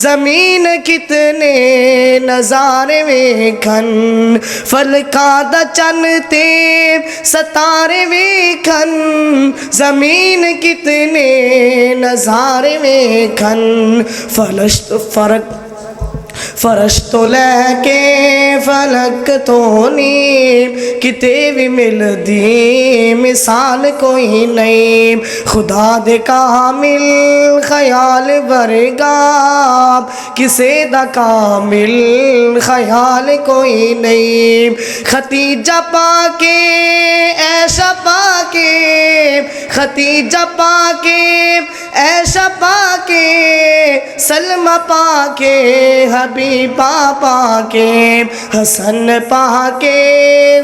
زمین کتنے نظارے ویکھن فلکاں دا چن تے ستارے ویکھن زمین کتنے نظارے ویکھن فرش تو لے کے فلک تو نیم کتے بھی مل دی مثال کوئی نہیں خدا دے کامل خیال ورگا کسے دا کامل خیال کوئی نہیں ختیجہ پاکے عائشہ پاکے ختیجہ پاکے عائشہ پاکے سلمہ پاکے حبیبہ پاکے حسن پاکے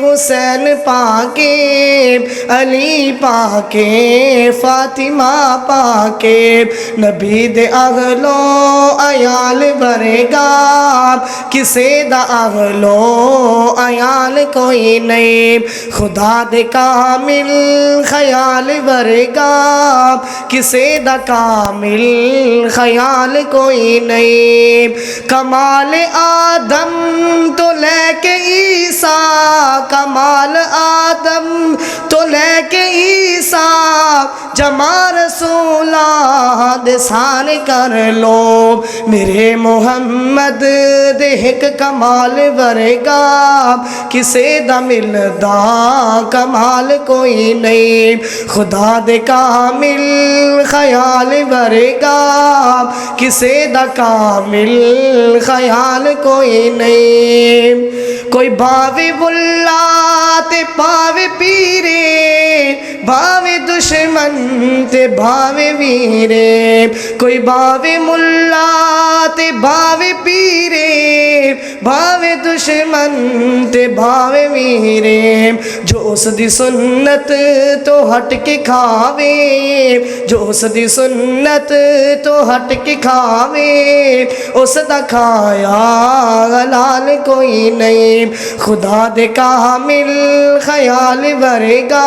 حسین پاکے علی پاکے فاطمہ پاکے نبی دے اہلو عیال ورگا کسے دا اہلو عیال کوئی نہیں خدا دے کامل خیال ورگا کسے دا کامل خیال کوئی نہیں کمال آدم تو لے کے عیسیٰ کمال آدم تو لے کے عیسیٰ جمع رسولہ دے سارے کر لو میرے محمد دے ایک کمال ورگا کسے دا ملدا کمال کوئی نہیں خدا دے کامل خیال ورگا کسے دا کامل خیال کوئی نہیں کوئی باوے بلا تے پاوے پیرے باوے دشمن تے باوے ویرے کوئی باوے ملا تے باوے پیرے باوے دشمن تے باوے ویرے جو اس دی سنت تو ہٹ کے کھاوے جو اس دی سنت تو ہٹ کے کھاوے اس دا کھایا حلال کوئی نہیں خدا دے کامل خیال ورگا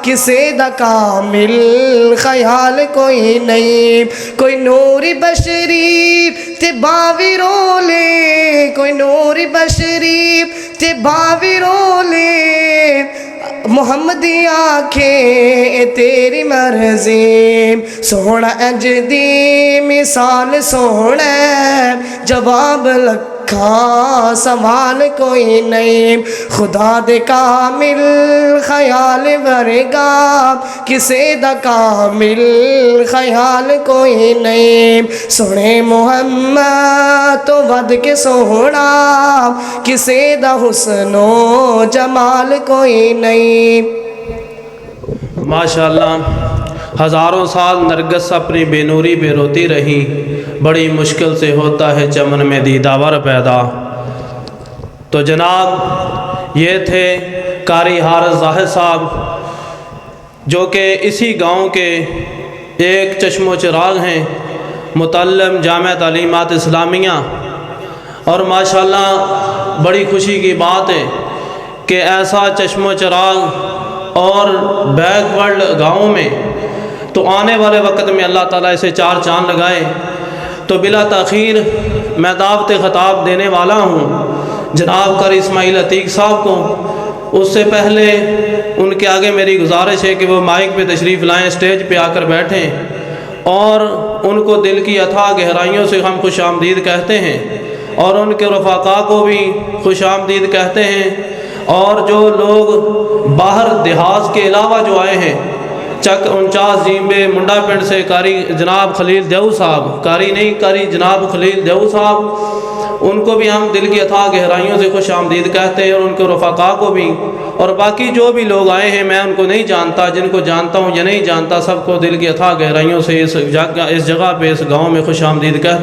کسے دا کامل خیال کوئی نہیں کوئی نوری بشری تے باوی رولے کوئی نوری بشری تے باوی رولے محمدی آنکھیں تیری مرضی سونا انج دی مثال سونا جواب لکھا سوال کوئی نہیں خدا دے کامل خیال ورگا کسے دا کامل خیال کوئی نہیں سونے محمد تو ود کے سونا کسے دا حسن و جمال کوئی نہیں ماشاءاللہ ہزاروں سال نرگس اپنی بے نوری پہ روتی رہی بڑی مشکل سے ہوتا ہے چمن میں دیداور پیدا تو جناب یہ تھے قاری حارث ظاہر صاحب جو کہ اسی گاؤں کے ایک چشم و چراغ ہیں متعلم جامعہ تعلیمات اسلامیہ اور ماشاءاللہ بڑی خوشی کی بات ہے کہ ایسا چشم و چراغ اور بیک ورلڈ گاؤں میں تو آنے والے وقت میں اللہ تعالیٰ اسے چار چاند لگائے تو بلا تاخیر میں دعوت خطاب دینے والا ہوں جناب قاری اسماعیل عتیق صاحب کو اس سے پہلے ان کے آگے میری گزارش ہے کہ وہ مائک پہ تشریف لائیں اسٹیج پہ آ کر بیٹھیں اور ان کو دل کی اتھاہ گہرائیوں سے ہم خوش آمدید کہتے ہیں اور ان کے رفقا کو بھی خوش آمدید کہتے ہیں اور جو لوگ باہر دیہات کے علاوہ جو آئے ہیں چک 49 زیمبے منڈا پنڈ سے قاری جناب خلیل دیو صاحب قاری نہیں قاری جناب خلیل دیو صاحب ان کو بھی ہم دل کی اتھاہ گہرائیوں سے خوش آمدید کہتے ہیں اور ان کے رفقا کو بھی اور باقی جو بھی لوگ آئے ہیں میں ان کو نہیں جانتا جن کو جانتا ہوں یا نہیں جانتا سب کو دل کی اتھاہ گہرائیوں سے اس جگہ پہ اس گاؤں میں خوش آمدید کہتے ہیں